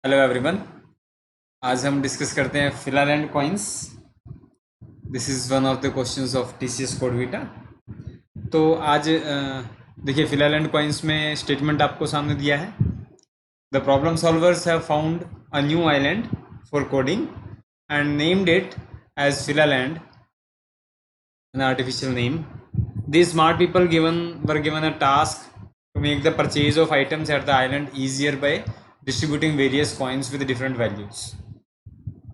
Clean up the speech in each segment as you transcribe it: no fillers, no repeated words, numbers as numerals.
Hello everyone. आज हम discuss करते हैं Philaland coins. This is one of the questions of TCS CodeVita. तो आज देखिए, फिलालैंड कॉइन्स में स्टेटमेंट आपको सामने दिया है। The problem solvers have found a new island for coding and named it as Philaland, an artificial name. These smart people were given a task to make the purchase of items at the island easier by distributing various coins with different values.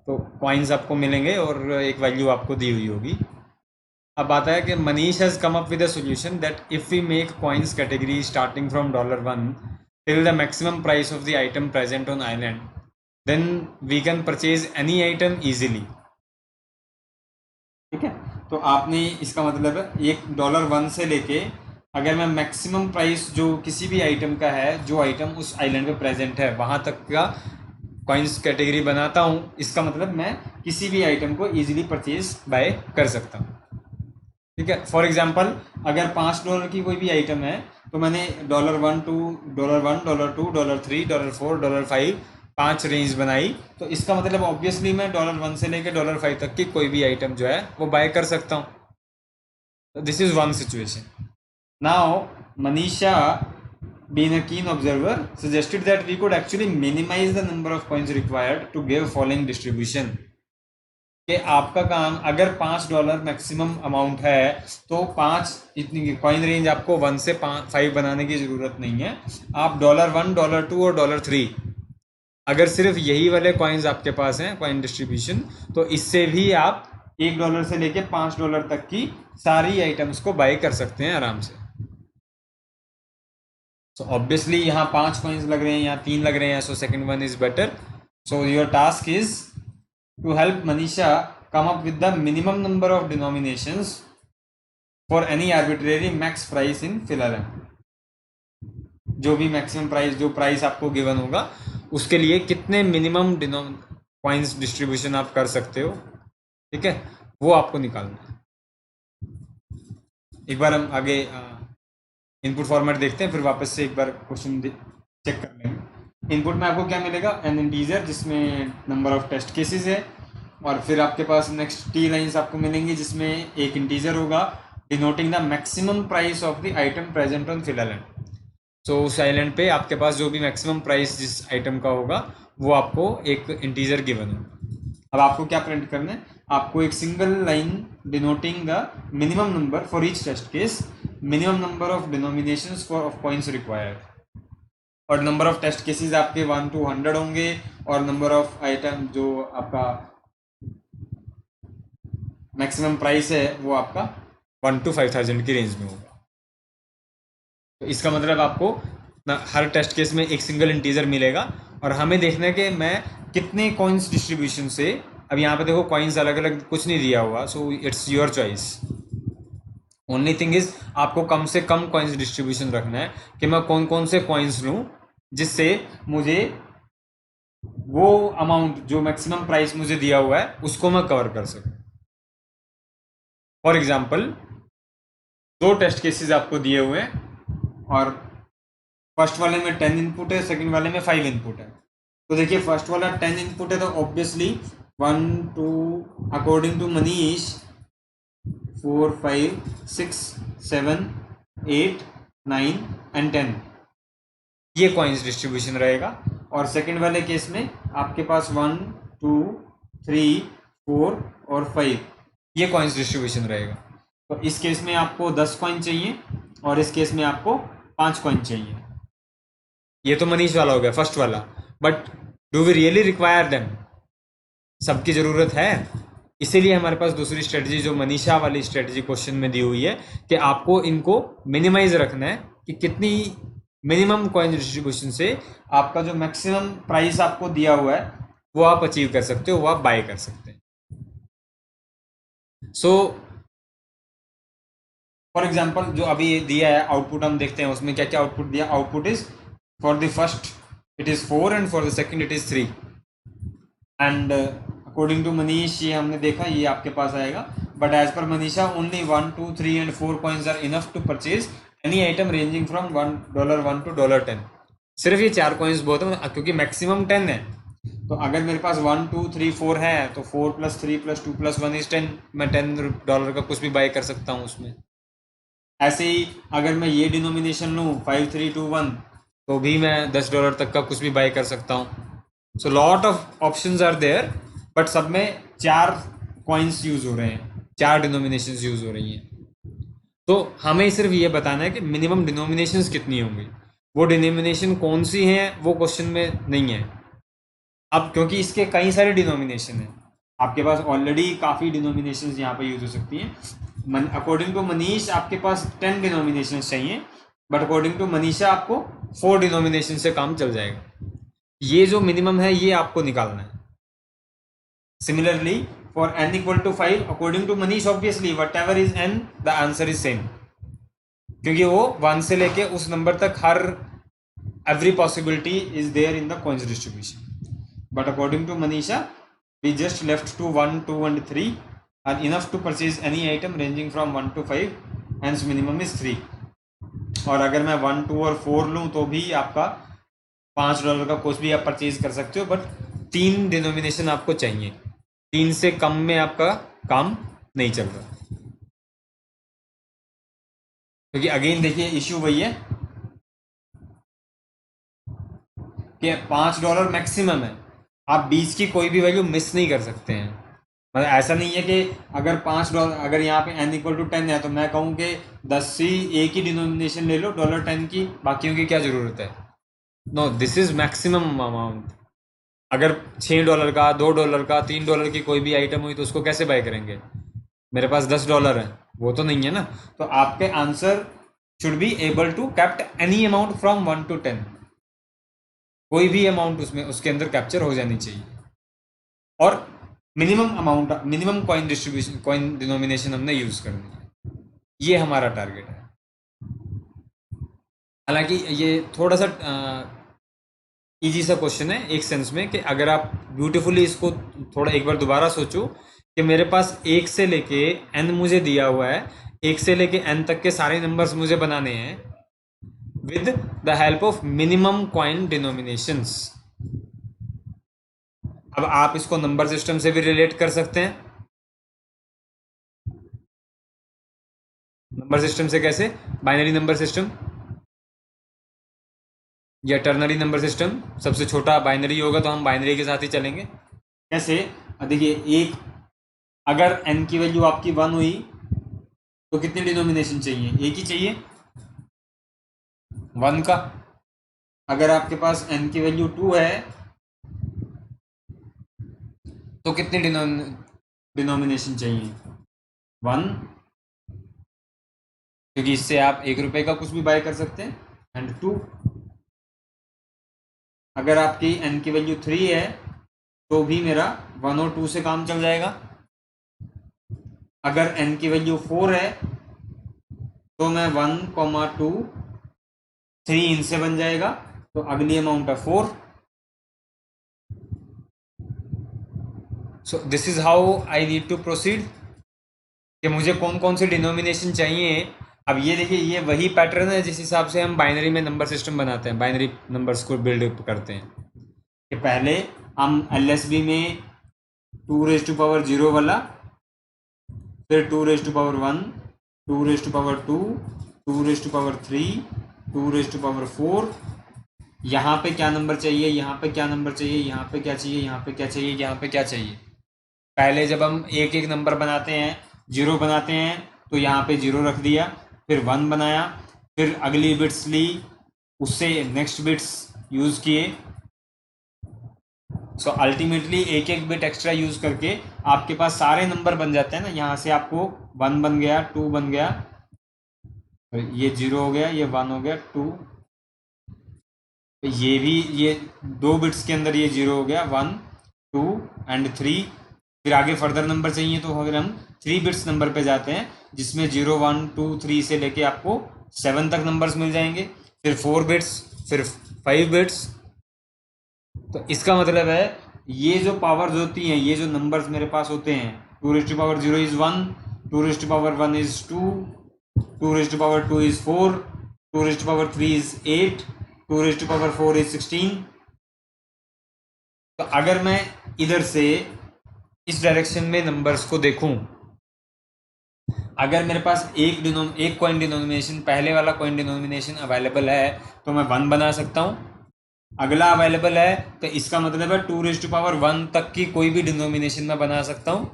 तो coins आपको मिलेंगे और एक value आपको दी हुई होगी। अब आता है कि Manish has come up with a solution that if we make coins category starting from $1 till the maximum price of the item present on island, then we can purchase any item easily. ठीक है, तो आपने इसका मतलब है एक $1 से लेके अगर मैं मैक्सिमम प्राइस जो किसी भी आइटम का है, जो आइटम उस आइलैंड पे प्रेजेंट है, वहाँ तक का कॉइन्स कैटेगरी बनाता हूँ। इसका मतलब मैं किसी भी आइटम को इजीली परचेज बाय कर सकता हूँ। ठीक है, फॉर एग्जांपल अगर $5 की कोई भी आइटम है तो मैंने $1 to $1, $2, $3, $4, $5 5 रेंज बनाई, तो इसका मतलब ऑब्वियसली मैं $1 से लेकर $5 तक की कोई भी आइटम जो है वो बाय कर सकता हूँ। This is one situation. Now Manisha, being a keen observer, suggested that we could actually minimize the number of coins required to give following distribution. कि आपका काम अगर $5 मैक्सिमम अमाउंट है तो 5 इतनी कॉइन रेंज आपको 1 से 5 बनाने की ज़रूरत नहीं है। आप $1, $2 और $3 अगर सिर्फ यही वाले कॉइन्स आपके पास हैं, कॉइन डिस्ट्रीब्यूशन, तो इससे भी आप $1 से लेके $5 तक की सारी आइटम्स को बाय कर सकते हैं आराम से। सो ऑब्वियसली यहाँ 5 कॉइन्स लग रहे हैं, यहाँ 3 लग रहे हैं, so second one is better. So your task is to help Manisha come up with the minimum number of denominations for any arbitrary max price in Philaland. जो भी मैक्सिमम प्राइस, जो प्राइस आपको गिवन होगा, उसके लिए कितने minimum coins distribution आप कर सकते हो, ठीक है, वो आपको निकालना है। एक बार हम आगे इनपुट फॉर्मेट देखते हैं, फिर वापस से एक बार क्वेश्चन चेक कर लेंगे। इनपुट में आपको क्या मिलेगा? एन इंटीजर जिसमें नंबर ऑफ टेस्ट केसेस है, और फिर आपके पास नेक्स्ट टी लाइंस आपको मिलेंगी जिसमें एक इंटीजर होगा denoting the maximum price of the item present on Philaland. So उस आइलैंड पे आपके पास जो भी मैक्सिमम प्राइस जिस आइटम का होगा वो आपको एक इंटीजर गिवन होगा। अब आपको क्या प्रिंट करना है? आपको एक single line denoting the minimum number for each test case, minimum number of denominations for of coins required, और नंबर ऑफ टेस्ट केसेस आपके 1 to 100 होंगे, और नंबर ऑफ आइटम जो आपका मैक्सिमम प्राइस है वो आपका 1 to 5,000 की रेंज में होगा। तो इसका मतलब आपको हर टेस्ट केस में एक सिंगल इंटीजर मिलेगा, और हमें देखना है कि मैं कितने कॉइन्स डिस्ट्रीब्यूशन से, अब यहाँ पे देखो कॉइन्स अलग अलग कुछ नहीं दिया हुआ, so it's your choice. Only thing is आपको कम से कम कॉइन्स डिस्ट्रीब्यूशन रखना है कि मैं कौन कौन से कॉइन्स लूँ जिससे मुझे वो अमाउंट जो मैक्सिमम प्राइस मुझे दिया हुआ है उसको मैं कवर कर सकूँ। फॉर एग्जाम्पल 2 टेस्ट केसेस आपको दिए हुए हैं, और फर्स्ट वाले में 10 इनपुट है, सेकंड वाले में 5 इनपुट है। तो देखिए फर्स्ट वाला 10 इनपुट है तो obviously 1 2 according to Manish 4 5 6 7 8 9 and 10 ये कॉइन्स डिस्ट्रीब्यूशन रहेगा। और सेकंड वाले केस में आपके पास 1 2 3 4 और 5 ये कॉइन्स डिस्ट्रीब्यूशन रहेगा। तो इस केस में आपको 10 कॉइन चाहिए, और इस केस में आपको 5 कॉइन चाहिए। ये तो मनीष वाला हो गया फर्स्ट वाला, but do we really require them? सबकी ज़रूरत है, इसीलिए हमारे पास दूसरी स्ट्रेटजी जो मनीषा वाली स्ट्रेटजी क्वेश्चन में दी हुई है कि आपको इनको मिनिमाइज रखना है कि कितनी मिनिमम कॉइन डिस्ट्रीब्यूशन से आपका जो मैक्सिमम प्राइस आपको दिया हुआ है वो आप अचीव कर सकते हो, वो आप बाय कर सकते हैं। सो फॉर एग्जाम्पल जो अभी दिया है आउटपुट हम देखते हैं, उसमें क्या क्या आउटपुट दिया। Output is for the first it is 4 and for the second it is 3, and according to Manish ये हमने देखा ये आपके पास आएगा, but as per Manisha only 1 2 3 and 4 coins are enough to purchase any item ranging from $1 to $10। सिर्फ ये 4 coins बहुत है, क्योंकि मैक्सिमम 10 है, तो अगर मेरे पास 1 2 3 4 है तो 4 + 3 + 2 + 1 = 10, मैं $10 का कुछ भी बाय कर सकता हूँ उसमें। ऐसे ही अगर मैं ये डिनोमिनेशन लूँ 5 3 2 1, तो भी मैं $10 तक का कुछ भी बाय कर सकता हूँ। So lot of options are there, but सब में 4 कॉइन्स यूज हो रहे हैं, 4 डिनोमिनेशंस यूज हो रही हैं। तो हमें सिर्फ ये बताना है कि मिनिमम डिनोमिनेशंस कितनी होंगी। वो डिनोमिनेशन कौन सी हैं वो क्वेश्चन में नहीं है। अब क्योंकि इसके कई सारे डिनोमिनेशन हैं, आपके पास ऑलरेडी काफ़ी डिनोमिनेशंस यहाँ पे यूज हो सकती हैं। अकॉर्डिंग टू मनीष आपके पास 10 डिनोमिनेशंस चाहिए, बट अकॉर्डिंग टू मनीषा आपको 4 डिनोमिनेशन से काम चल जाएगा। ये जो मिनिमम है ये आपको निकालना है। Similarly for n = 5, according to Manish obviously whatever is n, the answer is same, क्योंकि वो 1 से लेके उस नंबर तक हर every possibility is there in the coins distribution. But according to Manisha, we just left to 1 2 and 3 are enough to purchase any item ranging from 1 to 5, hence minimum is 3. और अगर मैं 1 2 और 4 लूँ तो भी आपका $5 का कुछ भी आप परचेज कर सकते हो, बट 3 डिनोमिनेशन आपको चाहिए, 3 से कम में आपका काम नहीं चल रहा। क्योंकि अगेन देखिए इश्यू वही है कि $5 मैक्सिमम है, आप 20 की कोई भी वैल्यू मिस नहीं कर सकते हैं। मतलब ऐसा नहीं है कि अगर $5, अगर यहाँ पे n = 10 है तो मैं कहूँ कि 10 सी एक ही डिनोमिनेशन ले लो $10 की, बाकियों की क्या ज़रूरत है। No, this is maximum amount. अगर $6 का, $2 का, $3 की कोई भी आइटम हुई तो उसको कैसे बाय करेंगे। मेरे पास $10 है, वो तो नहीं है ना। तो आपके answer should be able to kept any amount from 1 to 10, कोई भी अमाउंट उसमें उसके अंदर कैप्चर हो जानी चाहिए। और minimum amount, minimum coin distribution, coin denomination हमने यूज करनी है, ये हमारा टारगेट है। हालांकि ये थोड़ा सा इजी सा क्वेश्चन है एक सेंस में, कि अगर आप ब्यूटीफुली इसको थोड़ा एक बार दोबारा सोचो कि मेरे पास 1 से लेके n मुझे दिया हुआ है, 1 से लेके n तक के सारे नंबर्स मुझे बनाने हैं with the help of minimum coin denominations. अब आप इसको नंबर सिस्टम से भी रिलेट कर सकते हैं। नंबर सिस्टम से कैसे? बाइनरी नंबर सिस्टम या टर्नरी नंबर सिस्टम, सबसे छोटा बाइनरी होगा तो हम बाइनरी के साथ ही चलेंगे। कैसे? देखिए, एक अगर n की वैल्यू आपकी 1 हुई तो कितने डिनोमिनेशन चाहिए? एक ही चाहिए, 1 का। अगर आपके पास n की वैल्यू 2 है तो कितने डिनोमिनेशन चाहिए? 1, क्योंकि इससे आप $1 का कुछ भी बाय कर सकते हैं, एंड 2। अगर आपकी n की वैल्यू 3 है तो भी मेरा 1 और 2 से काम चल जाएगा। अगर n की वैल्यू 4 है तो मैं 1, 2, 3 इनसे बन जाएगा, तो अगली अमाउंट है 4। So this is how I need to proceed, कि मुझे कौन कौन से डिनोमिनेशन चाहिए। अब ये देखिए, ये वही पैटर्न है जिस हिसाब से हम बाइनरी में नंबर सिस्टम बनाते हैं, बाइनरी नंबर्स को बिल्ड करते हैं। कि पहले हम LSB में 2⁻0 वाला, फिर 2⁻1, 2⁻2, 2⁻3, 2⁻4, यहाँ पे क्या नंबर चाहिए, यहाँ पे क्या नंबर चाहिए, यहाँ पे क्या चाहिए, यहाँ पे क्या चाहिए, यहाँ पे क्या चाहिए। पहले जब हम एक एक नंबर बनाते हैं, 0 बनाते हैं, तो यहाँ पे 0 रख दिया, फिर 1 बनाया, फिर अगली बिट्स ली, उससे नेक्स्ट बिट्स यूज किए। सो अल्टीमेटली एक एक बिट एक्स्ट्रा यूज करके आपके पास सारे नंबर बन जाते हैं ना। यहाँ से आपको 1 बन गया, 2 बन गया, ये 0 हो गया, ये 1 हो गया, 2, ये भी, ये 2 बिट्स के अंदर ये 0 हो गया, 1 2 एंड 3। फिर आगे फर्दर नंबर चाहिए तो अगर हम 3 बिट्स नंबर पे जाते हैं, जिसमें 0 1 2 3 से लेके आपको 7 तक नंबर्स मिल जाएंगे, फिर 4 बिट्स, फिर 5 बिट्स। तो इसका मतलब है ये जो पावर्स होती हैं, ये जो नंबर्स मेरे पास होते हैं, 2⁻0 is 1, 2⁻1 is 2, 2⁻2 is 4, 2⁻3 is 8, 2⁻4 is 16। तो अगर मैं इधर से इस डायरेक्शन में नंबर्स को देखूं, अगर मेरे पास एक कॉइन डिनोमिनेशन, पहले वाला कॉइन डिनोमिनेशन अवेलेबल है तो मैं 1 बना सकता हूं। अगला अवेलेबल है तो इसका मतलब है 2⁻1 तक की कोई भी डिनोमिनेशन मैं बना सकता हूं।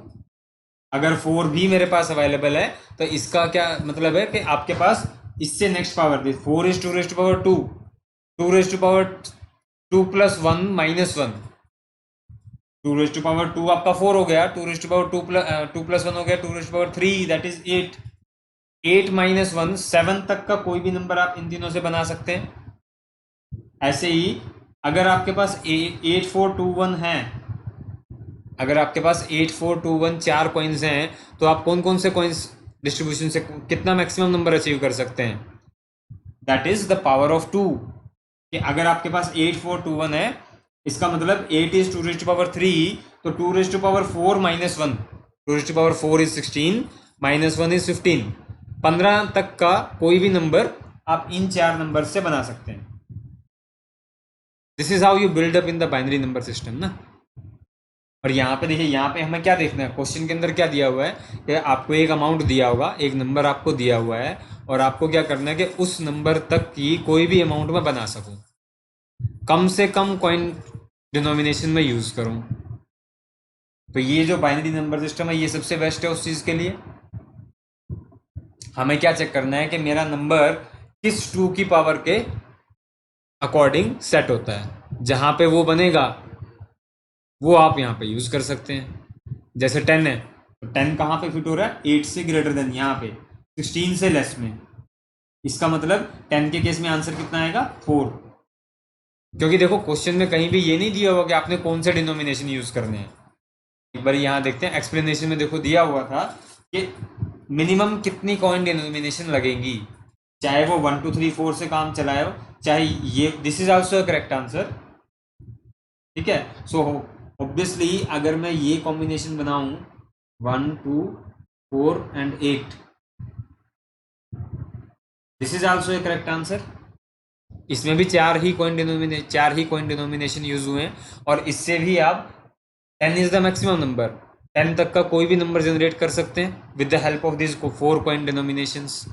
अगर 4 भी मेरे पास अवेलेबल है तो इसका क्या मतलब है कि आपके पास इससे next power the 4 is 2⁻2, 2⁻2 plus 1 minus 1, 2⁻2 आपका 4 हो गया, 2 प्लस 1 हो गया 2⁻3, दैट इज 8, 8 माइनस 1 7 तक का कोई भी नंबर आप इन तीनों से बना सकते हैं। ऐसे ही अगर आपके पास 8421 है, अगर आपके पास 8421 4 कॉइन्स हैं तो आप कौन कौन से कॉइन्स डिस्ट्रीब्यूशन से कितना मैक्सिमम नंबर अचीव कर सकते हैं, that is the power of 2। कि अगर आपके पास 8421 है, इसका मतलब 8 इज 2⁻3, तो 2⁻4 माइनस 1, 2⁻4 इज 16 माइनस 1 इज 15, 15 तक का कोई भी नंबर आप इन 4 नंबर से बना सकते हैं। This is how you build up in the binary number system ना। और यहाँ पे देखिए, यहाँ पे हमें क्या देखना है, क्वेश्चन के अंदर क्या दिया हुआ है कि आपको एक अमाउंट दिया होगा, एक नंबर आपको दिया हुआ है और आपको क्या करना है कि उस नंबर तक की कोई भी अमाउंट मैं बना सकूं, कम से कम कॉइन डिनोमिनेशन में यूज करूं। तो ये जो बाइनरी नंबर सिस्टम है ये सबसे बेस्ट है उस चीज के लिए। हमें क्या चेक करना है कि मेरा नंबर किस 2 की पावर के अकॉर्डिंग सेट होता है, जहां पे वो बनेगा वो आप यहाँ पे यूज कर सकते हैं। जैसे 10 है तो 10 कहाँ पे फिट हो रहा है, 8 से ग्रेटर देन, यहाँ पे 16 से लेस में। इसका मतलब 10 के केस में आंसर कितना आएगा, 4। क्योंकि देखो क्वेश्चन में कहीं भी ये नहीं दिया हुआ कि आपने कौन से डिनोमिनेशन यूज करने हैं। एक बार यहाँ देखते हैं एक्सप्लेनेशन में, देखो दिया हुआ था कि मिनिमम कितनी कॉइन डिनोमिनेशन लगेगी, चाहे वो 1 2 3 4 से काम चलाए हो, चाहे ये, this is also correct answer. ठीक है, सो ऑब्वियसली अगर मैं ये कॉम्बिनेशन बनाऊं 1 2 4 and 8, this is also A correct answer. इसमें भी चार ही कॉइन डिनोमिनेशन यूज हुए हैं और इससे भी आप 10 इज द मैक्सिमम नंबर, 10 तक का कोई भी नंबर जनरेट कर सकते हैं with the help of this 4 coin denominations.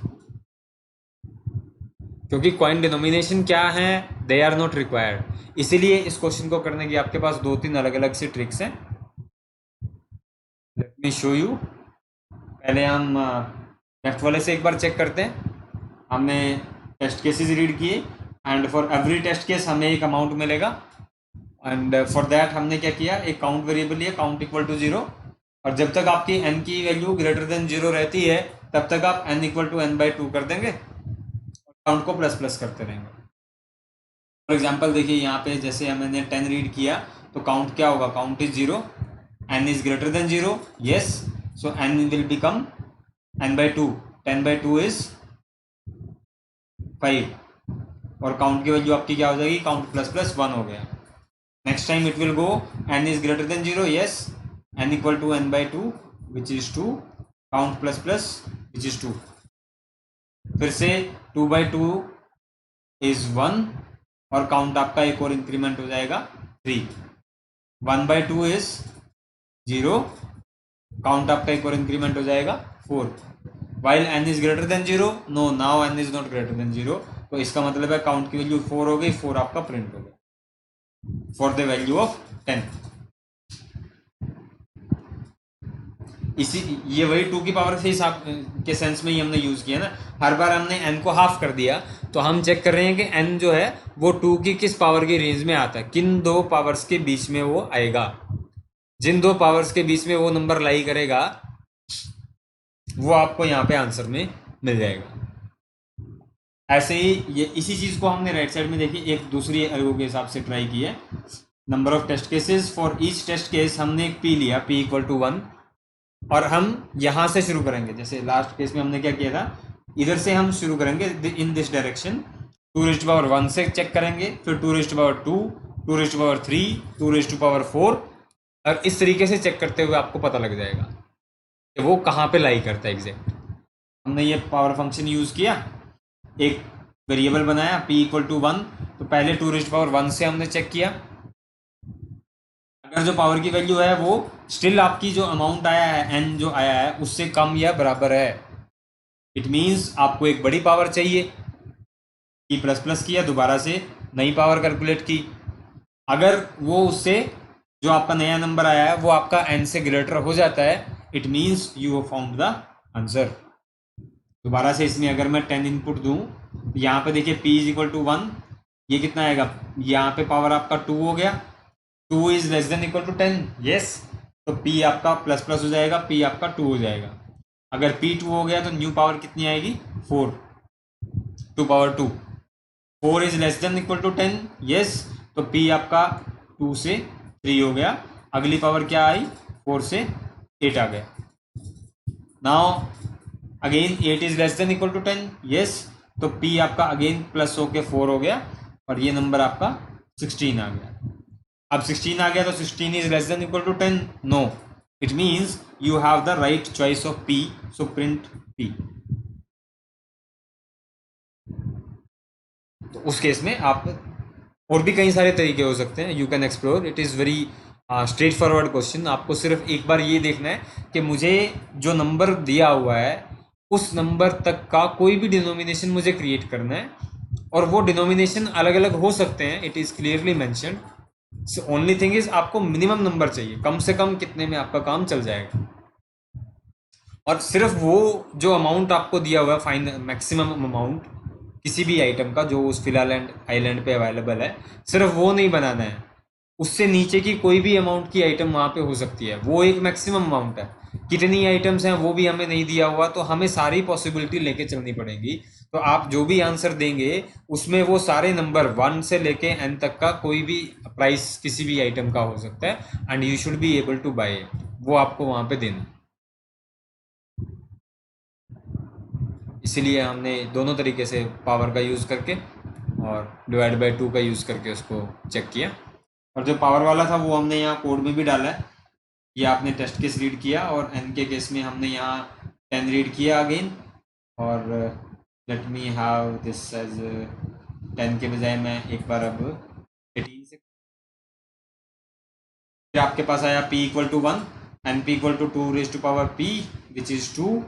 क्योंकि कॉइन डिनोमिनेशन क्या है, दे आर नॉट रिक्वायर्ड। इसीलिए इस क्वेश्चन को करने की आपके पास 2-3 अलग अलग सी ट्रिक्स हैं। Let me show you. पहले हम लेफ्ट वाले से एक बार चेक करते हैं। हमने टेस्ट केसेस रीड किए and for every test case हमें एक अमाउंट मिलेगा एंड फॉर दैट हमने क्या किया, एक काउंट वेरिएबल लिया, काउंट इक्वल टू 0, और जब तक आपकी n की वैल्यू ग्रेटर देन 0 रहती है तब तक आप n इक्वल टू n/2 कर देंगे और काउंट को प्लस प्लस करते रहेंगे। फॉर एग्जाम्पल देखिए यहाँ पे जैसे मैंने 10 रीड किया तो काउंट क्या होगा, count is 0, n is greater than 0, yes, so n will become n/2, 10/2 is 5, और काउंट की वैल्यू आपकी क्या हो जाएगी, काउंट प्लस प्लस 1 हो गया। Next time it will go n is greater than 0, yes, n equal to n/2 which is 2, count plus plus which is 2, फिर से 2/2 इज 1 और काउंट आपका एक और इंक्रीमेंट हो जाएगा 3, 1/2 इज 0, काउंट आपका एक और इंक्रीमेंट हो जाएगा 4, while n is greater than 0, no, now n is not greater than 0, तो इसका मतलब है काउंट की वैल्यू 4 हो गई, 4 आपका प्रिंट हो गया फॉर द वैल्यू ऑफ 10। इसी ये वही 2 की पावर से हिसाब के सेंस में ही हमने यूज किया ना, हर बार हमने n को हाफ कर दिया तो हम चेक कर रहे हैं कि n जो है वो 2 की किस पावर की रेंज में आता है, किन दो पावर्स के बीच में वो आएगा। जिन दो पावर्स के बीच में वो नंबर लाई करेगा वो आपको यहाँ पे आंसर में मिल जाएगा। ऐसे ही ये इसी चीज को हमने राइट साइड में देखिए एक दूसरी एल्गो के हिसाब से ट्राई किया है। Number of test cases, for each test case हमने एक p लिया, p इक्वल टू 1, और हम यहां से शुरू करेंगे। जैसे लास्ट केस में हमने क्या किया था, इधर से हम शुरू करेंगे इन दिस डायरेक्शन, 2⁻1 से चेक करेंगे, फिर 2⁻2, 2⁻3, 2⁻4, और इस तरीके से चेक करते हुए आपको पता लग जाएगा कि वो कहाँ पे लाई करता है एग्जैक्ट। हमने ये पावर फंक्शन यूज किया, एक वेरिएबल बनाया p इक्वल टू 1, तो पहले 2⁻1 से हमने चेक किया, अगर जो पावर की वैल्यू है वो स्टिल आपकी जो अमाउंट आया है n जो आया है उससे कम या बराबर है, इट मीन्स आपको एक बड़ी पावर चाहिए, की प्लस प्लस किया, दोबारा से नई पावर कैलकुलेट की। अगर वो उससे जो आपका नया नंबर आया है वो आपका n से ग्रेटर हो जाता है, it means you found the answer. दोबारा से इसमें अगर मैं 10 इनपुट दूं तो यहाँ पे देखिए p इज इक्वल टू 1, ये कितना आएगा, यहाँ पे पावर आपका 2 हो गया, 2 is less than equal to 10, yes, तो p आपका प्लस प्लस हो जाएगा, p आपका 2 हो जाएगा। अगर p 2 हो गया तो न्यू पावर कितनी आएगी, 4, 2 power 2, 4 is less than equal to 10, yes, तो p आपका 2 से 3 हो गया। अगली पावर क्या आई, 4 से 8 आ गया। Now again 8 is less than equal to 10, yes, तो p आपका अगेन प्लस होके 4 हो गया और ये नंबर आपका 16 आ गया। अब 16 आ गया तो 16 is less than equal to 10, no, it means you have the right choice of p, so print p। तो उस केस में आप, और भी कई सारे तरीके हो सकते हैं, you can explore, it is very straight forward question. आपको सिर्फ एक बार ये देखना है कि मुझे जो नंबर दिया हुआ है उस नंबर तक का कोई भी डिनोमिनेशन मुझे क्रिएट करना है, और वो डिनोमिनेशन अलग अलग हो सकते हैं, it is clearly mentioned. So only thing is आपको मिनिमम नंबर चाहिए, कम से कम कितने में आपका काम चल जाएगा। और सिर्फ वो जो अमाउंट आपको दिया हुआ है, फाइन मैक्सिमम अमाउंट किसी भी आइटम का जो उस फिलहाल आइलैंड पे अवेलेबल है, सिर्फ वो नहीं बनाना है, उससे नीचे की कोई भी अमाउंट की आइटम वहाँ पे हो सकती है, वो एक मैक्सिमम अमाउंट है। कितनी आइटम्स हैं वो भी हमें नहीं दिया हुआ, तो हमें सारी पॉसिबिलिटी लेके चलनी पड़ेगी। तो आप जो भी आंसर देंगे उसमें वो सारे नंबर 1 से लेके n तक का कोई भी प्राइस किसी भी आइटम का हो सकता है, and you should be able to buy it, वो आपको वहाँ पे देना। इसीलिए हमने दोनों तरीके से पावर का यूज़ करके और डिवाइड बाई 2 का यूज़ करके उसको चेक किया। और जो पावर वाला था वो हमने यहाँ कोड में भी डाला है, ये आपने टेस्ट केस रीड किया, और एन के केस में हमने यहाँ 10 रीड किया अगेन। और let me have this as 10 के बजाय मैं एक बार अब 18 से, फिर आपके पास आया p equal to 1 and p equal to 2 raise to power p which is 2,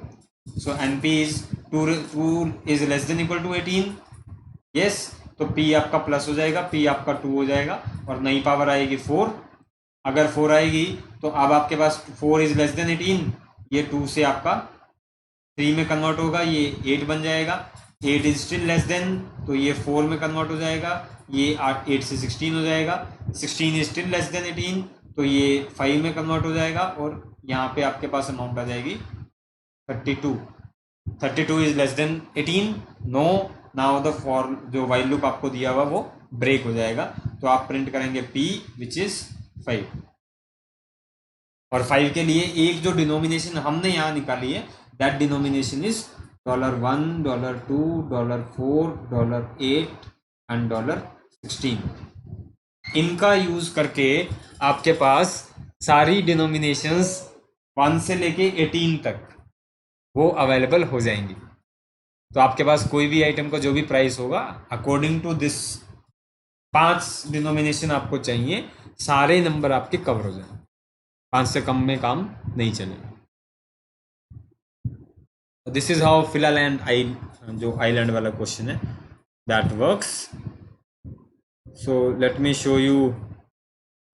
so N P is 2 is less than equal to 18, yes, तो p आपका प्लस हो जाएगा, p आपका 2 हो जाएगा, और नई पावर आएगी 4। अगर 4 आएगी तो अब आपके पास 4 इज लेस देन 18, ये 2 से आपका 3 में कन्वर्ट होगा, ये 8 बन जाएगा, 8 इज स्टिल लेस देन, तो ये 4 में कन्वर्ट हो जाएगा, ये 8 से 16 हो जाएगा, 16 इज स्टिल लेस देन 18, तो ये 5 में कन्वर्ट हो जाएगा, और यहाँ पे आपके पास अमाउंट आ जाएगी 32। 32 is less than 18, no, now the for जो वाइल लूप आपको दिया हुआ वो ब्रेक हो जाएगा, तो आप प्रिंट करेंगे p विच इज 5। और 5 के लिए एक जो डिनोमिनेशन हमने यहाँ निकाली है, दैट डिनोमिनेशन इज $1, $2, $4, $8 एंड $16। इनका यूज करके आपके पास सारी डिनोमिनेशंस 1 से लेके 18 तक वो अवेलेबल हो जाएंगी। तो आपके पास कोई भी आइटम का जो भी प्राइस होगा, अकॉर्डिंग टू दिस 5 डिनोमिनेशन आपको चाहिए, सारे नंबर आपके कवर हो जाएंगे, 5 से कम में काम नहीं चलेगा। दिस इज हाउ फिलहाल एंड आई, जो आइलैंड वाला क्वेश्चन है, that works. So let me show you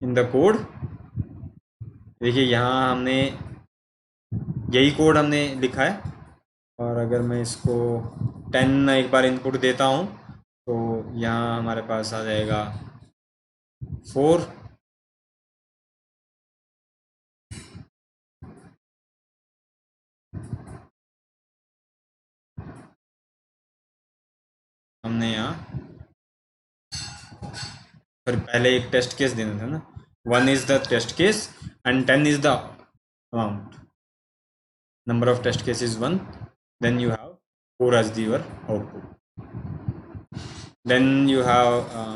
in the code. देखिए यहाँ हमने यही कोड हमने लिखा है, और अगर मैं इसको 10 एक बार इनपुट देता हूँ तो यहाँ हमारे पास आ जाएगा 4, हमने यहाँ फिर पहले एक टेस्ट केस देना था ना, 1 is the test case and 10 is the amount, number of test cases 1, then you have 4 as your output, then you have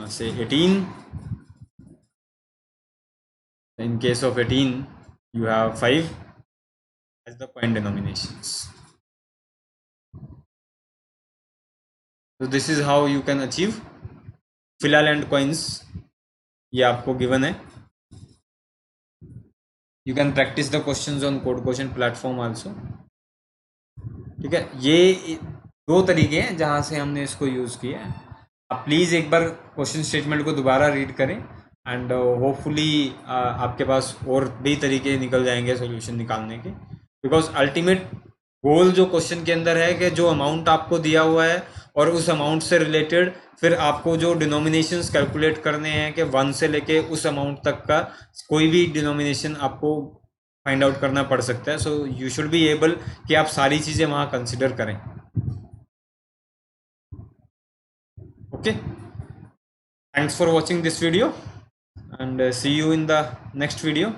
say 18, in case of 18 you have 5 as the point denominations. So this is how you can achieve फिलहाल and coins, ये आपको given है। You can practice the questions on code question platform also. ठीक है, ये दो तरीके हैं जहाँ से हमने इसको यूज़ किया है। आप प्लीज़ एक बार क्वेश्चन स्टेटमेंट को दोबारा रीड करें एंड होपफुली आपके पास और भी तरीके निकल जाएंगे सॉल्यूशन निकालने के। बिकॉज अल्टीमेट गोल जो क्वेश्चन के अंदर है कि जो अमाउंट आपको दिया हुआ है और उस अमाउंट से रिलेटेड फिर आपको जो डिनोमिनेशंस कैलकुलेट करने हैं कि 1 से लेके उस अमाउंट तक का कोई भी डिनोमिनेशन आपको फाइंड आउट करना पड़ सकता है। So you should be able कि आप सारी चीज़ें वहाँ कंसिडर करें। Okay, thanks for watching this video and see you in the next video.